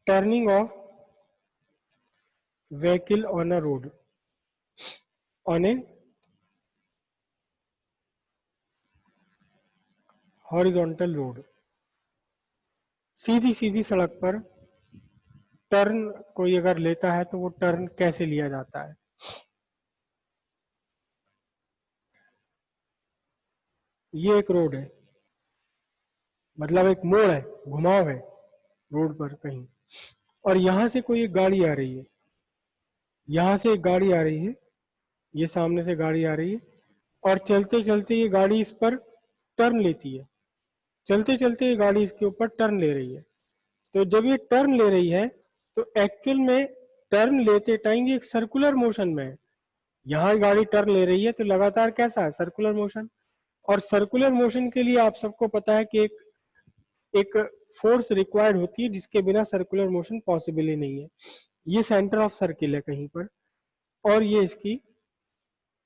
Turning of vehicle on a road, on a horizontal road, सीधी सीधी सड़क पर turn कोई अगर लेता है तो वो टर्न कैसे लिया जाता है। ये एक रोड है, मतलब एक मोड़ है, घुमाव है रोड पर कहीं, और यहां से कोई एक गाड़ी आ रही है, यहां से एक गाड़ी आ रही है, ये सामने से गाड़ी आ रही है, और चलते चलते ये गाड़ी इस पर टर्न लेती है, चलते चलते ये गाड़ी इसके ऊपर टर्न ले रही है। तो जब ये टर्न ले रही है तो एक्चुअल में टर्न लेते टाइम ये एक सर्कुलर मोशन में है। यहाँ गाड़ी टर्न ले रही है तो लगातार कैसा है, सर्कुलर मोशन। और सर्कुलर मोशन के लिए आप सबको पता है कि एक फोर्स रिक्वायर्ड होती है जिसके बिना सर्कुलर मोशन पॉसिबल ही नहीं है। ये सेंटर ऑफ सर्किल है कहीं पर, और ये इसकी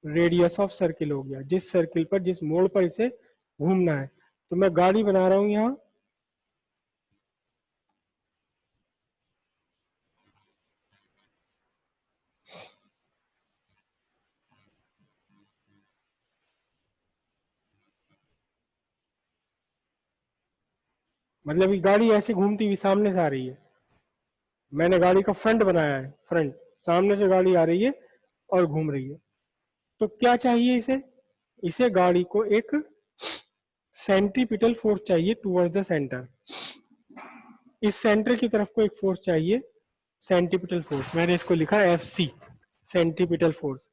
रेडियस ऑफ सर्किल हो गया, जिस सर्किल पर, जिस मोड़ पर इसे घूमना है। तो मैं गाड़ी बना रहा हूं यहाँ, मतलब ये गाड़ी ऐसे घूमती हुई सामने से आ रही है, मैंने गाड़ी का फ्रंट बनाया है, फ्रंट, सामने से गाड़ी आ रही है और घूम रही है। तो क्या चाहिए इसे, इसे गाड़ी को एक सेंट्रीपिटल फोर्स चाहिए टुवर्ड्स द सेंटर, इस सेंटर की तरफ को एक फोर्स चाहिए, सेंट्रीपिटल फोर्स, मैंने इसको लिखा FC, सेंट्रीपिटल फोर्स।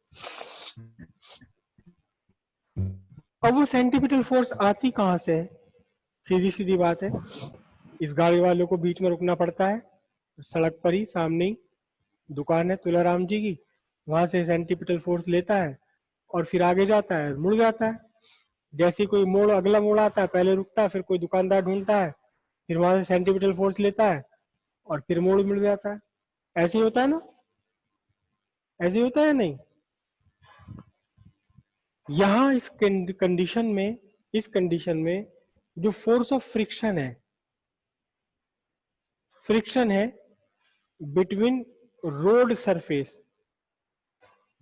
अब वो सेंट्रीपिटल फोर्स आती कहां से है, सीधी सीधी बात है, इस गाड़ी वालों को बीच में रुकना पड़ता है, सड़क पर ही सामने ही दुकान है तुलाराम जी की, वहां से सेंट्रीपिटल फोर्स लेता है और फिर आगे जाता है, मुड़ जाता है। जैसे कोई मोड़, अगला मोड़ आता है, पहले रुकता है, फिर कोई दुकानदार ढूंढता है, फिर वहां से सेंट्रीपिटल फोर्स लेता है और फिर मोड़ मिल जाता है। ऐसे ही होता है ना, ऐसे ही होता है नहीं। यहां इस कंडीशन में, इस कंडीशन में जो फोर्स ऑफ फ्रिक्शन है, फ्रिक्शन है between road surface,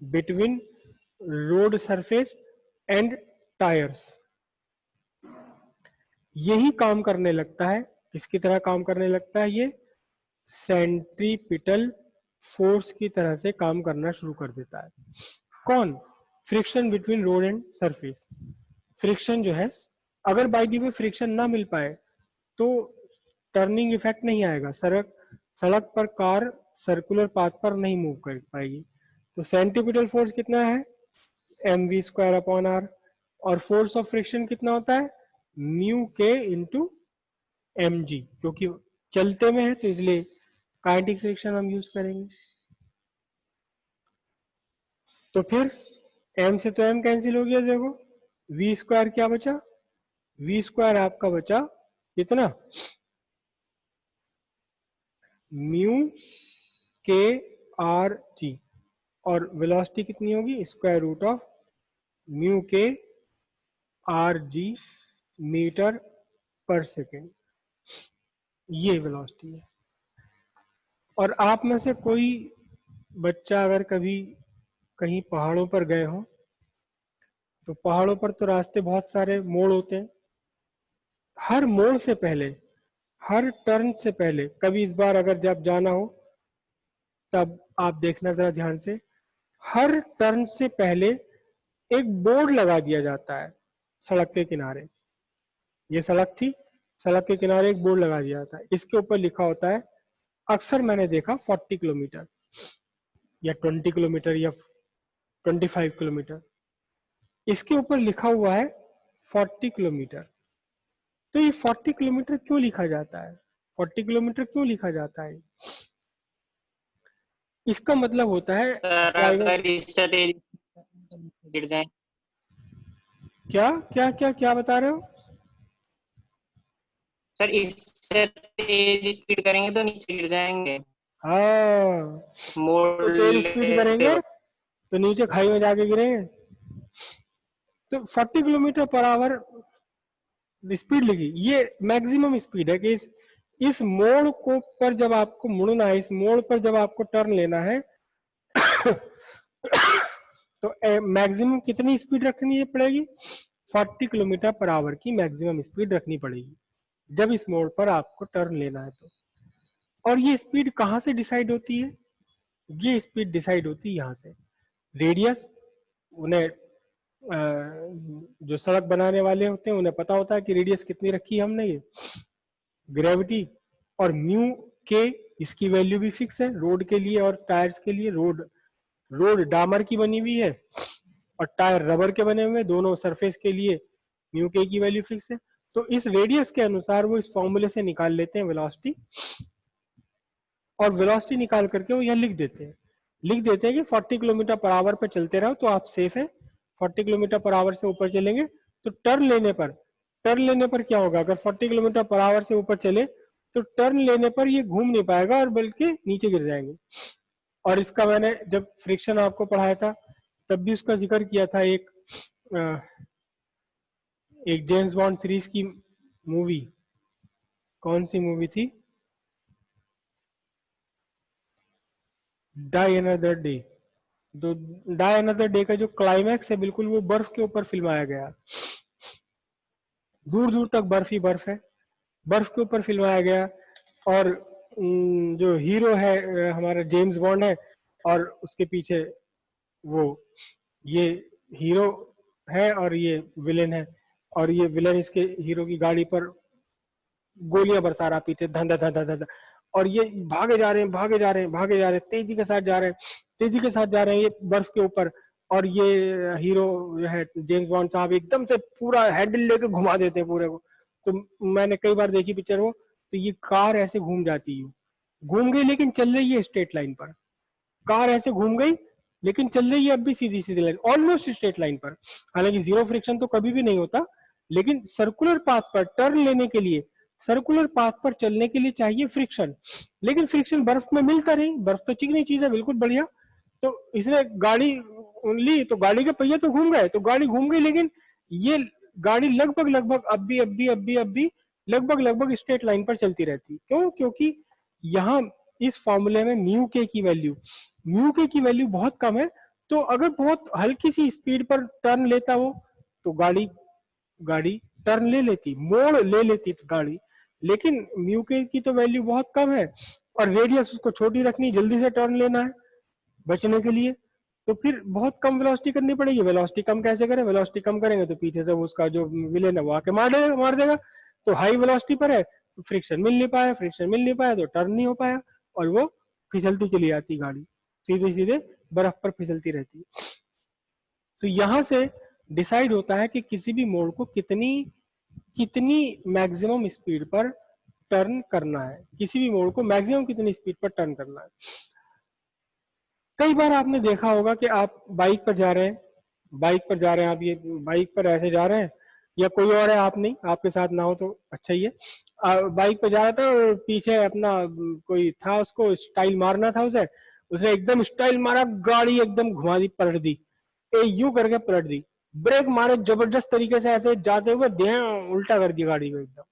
between road surface and tyres, यही काम करने लगता है, किसकी तरह काम करने लगता है, ये सेंट्रीपिटल फोर्स की तरह से काम करना शुरू कर देता है। कौन, friction between road and surface. Friction जो है, अगर बाय द वे फ्रिक्शन ना मिल पाए तो टर्निंग इफेक्ट नहीं आएगा, सड़क पर कार सर्कुलर पाथ पर नहीं मूव कर पाएगी। तो सेंट्रीपिटल फोर्स कितना है, mv² r, और फोर्स ऑफ फ्रिक्शन कितना होता है, म्यू के इंटू mg, क्योंकि चलते में है तो इसलिए काइनेटिक फ्रिक्शन हम यूज करेंगे। तो फिर m से तो m कैंसिल हो गया, देखो v² क्या बचा, v² आपका बचा कितना, म्यू के आर जी, और वेलोसिटी कितनी होगी, स्क्वायर रूट ऑफ म्यू के आर जी मीटर पर सेकेंड, ये वेलोसिटी है। और आप में से कोई बच्चा अगर कभी कहीं पहाड़ों पर गए हो, तो पहाड़ों पर तो रास्ते बहुत सारे मोड़ होते हैं, हर मोड़ से पहले, हर टर्न से पहले, कभी इस बार अगर जब जाना हो तब आप देखना जरा ध्यान से, हर टर्न से पहले एक बोर्ड लगा दिया जाता है सड़क के किनारे। ये सड़क थी, सड़क के किनारे एक बोर्ड लगा दिया जाता है, इसके ऊपर लिखा होता है, अक्सर मैंने देखा 40 किलोमीटर या 20 किलोमीटर या 25 किलोमीटर, इसके ऊपर लिखा हुआ है 40 किलोमीटर। तो ये 40 किलोमीटर क्यों लिखा जाता है, 40 किलोमीटर क्यों लिखा जाता है, इसका मतलब होता है अगर इससे तेज गिर जाए, क्या क्या क्या क्या बता रहे हो सर इससे तेज स्पीड करेंगे तो नीचे गिर जाएंगे, हाँ, मोड़ तो तेज स्पीड लेते करेंगे वक्त। तो नीचे खाई में जाके गिरेंगे। तो 40 किलोमीटर पर आवर स्पीड लिखी, ये मैक्सिमम स्पीड है कि इस मोड़ को पर जब आपको मुड़ना है, इस मोड़ पर जब आपको टर्न लेना है तो मैक्सिमम कितनी स्पीड रखनी है पड़ेगी? 40 किलोमीटर पर आवर की मैक्सिमम स्पीड रखनी पड़ेगी जब इस मोड़ पर आपको टर्न लेना है तो। और ये स्पीड कहाँ से डिसाइड होती है? ये स्पीड डिसाइड होती है यहाँ से। रेडियस, उन्हें जो सड़क बनाने वाले होते हैं उन्हें पता होता है कि रेडियस कितनी रखी है हमने, ये ग्रेविटी, और म्यू के, इसकी वैल्यू भी फिक्स है रोड के लिए और टायर्स के लिए। रोड डामर की बनी हुई है और टायर रबर के बने हुए हैं, दोनों सरफेस के लिए म्यू के की वैल्यू फिक्स है। तो इस रेडियस के अनुसार वो इस फॉर्मूले से निकाल लेते हैं वेलोसिटी, और वेलोसिटी निकाल करके वो यहाँ लिख देते हैं कि 40 किलोमीटर पर आवर पे चलते रहो तो आप सेफ है। 40 किलोमीटर पर आवर से ऊपर चलेंगे तो टर्न लेने पर क्या होगा? अगर 40 किलोमीटर पर आवर से ऊपर चले तो टर्न लेने पर ये घूम नहीं पाएगा और बल्कि नीचे गिर जाएंगे। और इसका मैंने जब फ्रिक्शन आपको पढ़ाया था तब भी उसका जिक्र किया था। एक जेम्स बॉन्ड सीरीज की मूवी, कौन सी मूवी थी? Die another day. तो डाई अनदर डे का जो क्लाइमैक्स है बिल्कुल वो बर्फ के ऊपर फिल्माया गया, दूर दूर तक बर्फ ही बर्फ है, बर्फ के ऊपर फिल्माया गया। और जो हीरो है हमारा जेम्स बॉन्ड है, और उसके पीछे वो ये हीरो है और ये विलेन है, और ये विलेन इसके हीरो की गाड़ी पर गोलियां बरसा रहा पीछे, धंधा धंधा धंधा, और ये भागे जा रहे हैं, तेजी के साथ जा रहे हैं ये बर्फ के ऊपर। और ये हीरो जो है जेम्स बॉन्ड साहब एकदम से पूरा हैंडल लेके घुमा देते हैं पूरे को। तो मैंने कई बार देखी पिक्चर वो, तो ये कार ऐसे घूम जाती है, घूम गई लेकिन चल रही है स्ट्रेट लाइन पर। कार ऐसे घूम गई लेकिन चल रही है अब भी सीधी सीधी लाइन, ऑलमोस्ट स्ट्रेट लाइन पर। हालांकि जीरो फ्रिक्शन तो कभी भी नहीं होता, लेकिन सर्कुलर पाथ पर टर्न लेने के लिए, सर्कुलर पाथ पर चलने के लिए चाहिए फ्रिक्शन। लेकिन फ्रिक्शन बर्फ में मिलता नहीं, बर्फ तो चिकनी चीज है बिल्कुल बढ़िया। तो इसने गाड़ी ली तो गाड़ी के पहिए तो घूम गए, तो गाड़ी घूम गई, लेकिन ये गाड़ी लगभग अब भी लगभग स्ट्रेट लाइन पर चलती रहती। क्यों? क्योंकि यहाँ इस फॉर्मूले में म्यू के की वैल्यू बहुत कम है। तो अगर बहुत हल्की सी स्पीड पर टर्न लेता हो तो गाड़ी टर्न ले लेती, मोड़ ले लेती गाड़ी, लेकिन म्यू के की तो वैल्यू बहुत कम है और रेडियस उसको छोटी रखनी, जल्दी से टर्न लेना है बचने के लिए। तो फिर बहुत कम वेलोसिटी करनी पड़ेगी। वेलोसिटी कम कैसे करें? वेलोसिटी कम करेंगे तो पीछे से उसका जो विलेन है वो आके मार देगा। तो हाई वेलोसिटी पर है तो फ्रिक्शन मिल नहीं पाया तो टर्न नहीं हो पाया, और वो फिसलती चली जाती गाड़ी, सीधे सीधे बर्फ पर फिसलती रहती। तो यहां से डिसाइड होता है कि किसी भी मोड़ को कितनी मैक्सिमम स्पीड पर टर्न करना है, किसी भी मोड़ को मैक्सिमम कितनी स्पीड पर टर्न करना है। कई बार आपने देखा होगा कि आप बाइक पर जा रहे हैं, आप ये बाइक पर ऐसे जा रहे हैं, या कोई और है, आप नहीं, आपके साथ ना हो तो अच्छा ही है। बाइक पर जा रहा था और पीछे अपना कोई था, उसको स्टाइल मारना था उसने एकदम स्टाइल मारा, गाड़ी एकदम घुमा दी, पलट दी, यूं करके पलट दी, ब्रेक मारे जबरदस्त तरीके से, ऐसे जाते हुए दें उल्टा कर दिया गाड़ी को एकदम।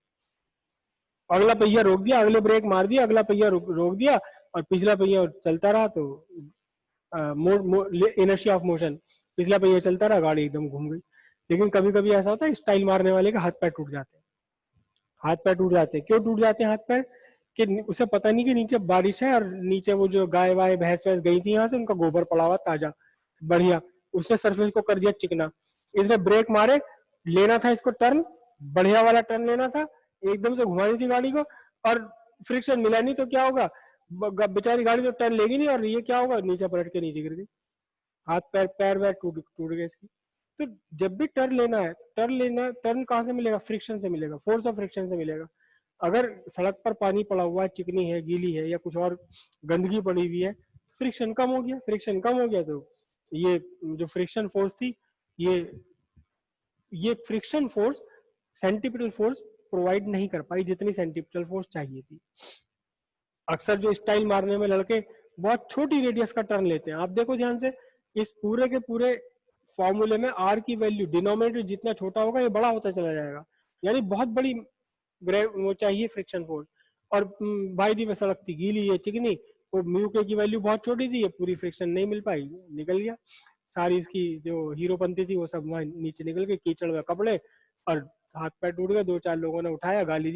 अगला पहिया रोक दिया, अगले ब्रेक मार दिया, अगला पहिया रोक दिया, और पिछला पहिया चलता रहा। तो इनर्शिया ऑफ मोशन, पिछला पहिया चलता रहा, गाड़ी एकदम घूम गई। लेकिन कभी कभी ऐसा होता है स्टाइल मारने वाले के हाथ पैर टूट जाते हैं। क्यों टूट जाते हैं हाथ पैर? कि उसे पता नहीं कि नीचे बारिश है, और नीचे वो जो गाय वाय भैंस वैस गई थी यहाँ से, उनका गोबर पड़ा हुआ ताजा बढ़िया, उसने सरफेस को कर दिया चिकना। इसने ब्रेक मारे, लेना था इसको टर्न, बढ़िया वाला टर्न लेना था, एकदम से घुमानी थी गाड़ी को, और फ्रिक्शन मिला नहीं तो क्या होगा? बेचारी गाड़ी तो टर्न लेगी नहीं, और ये क्या होगा? नीचे पलट के नीचे गिर गई, हाथ पैर वैर टूट गए इसकी। तो जब भी टर्न कहाँ से मिलेगा? फ्रिक्शन से मिलेगा, फोर्स ऑफ फ्रिक्शन से मिलेगा। अगर सड़क पर पानी पड़ा हुआ है, चिकनी है, गीली है, या कुछ और गंदगी पड़ी हुई है, फ्रिक्शन कम हो गया तो ये जो फ्रिक्शन फोर्स थी, ये friction force centripetal force provide नहीं कर पाई जितनी सेंटीपिटल फोर्स चाहिए थी। अक्सर जो स्टाइल मारने में लड़के बहुत छोटी रेडियस का टर्न लेते हैं, आप देखो ध्यान से, इस पूरे के पूरे फॉर्मूले में आर की वैल्यू डिनोमिनेटर जितना छोटा होगा ये बड़ा होता चला जाएगा, यानी बहुत बड़ी वो चाहिए फ्रिक्शन फोर्स। और भाई दी में सड़क थी गीली है चिकनी, वो म्यू के की वैल्यू बहुत छोटी थी, ये पूरी फ्रिक्शन नहीं मिल पाई, निकल गया सारी उसकी जो हीरोपंती थी वो सब वहां नीचे निकल गई कीचड़ में कपड़े, और हाथ पैर टूट गए, दो चार लोगों ने उठाया गाली दी।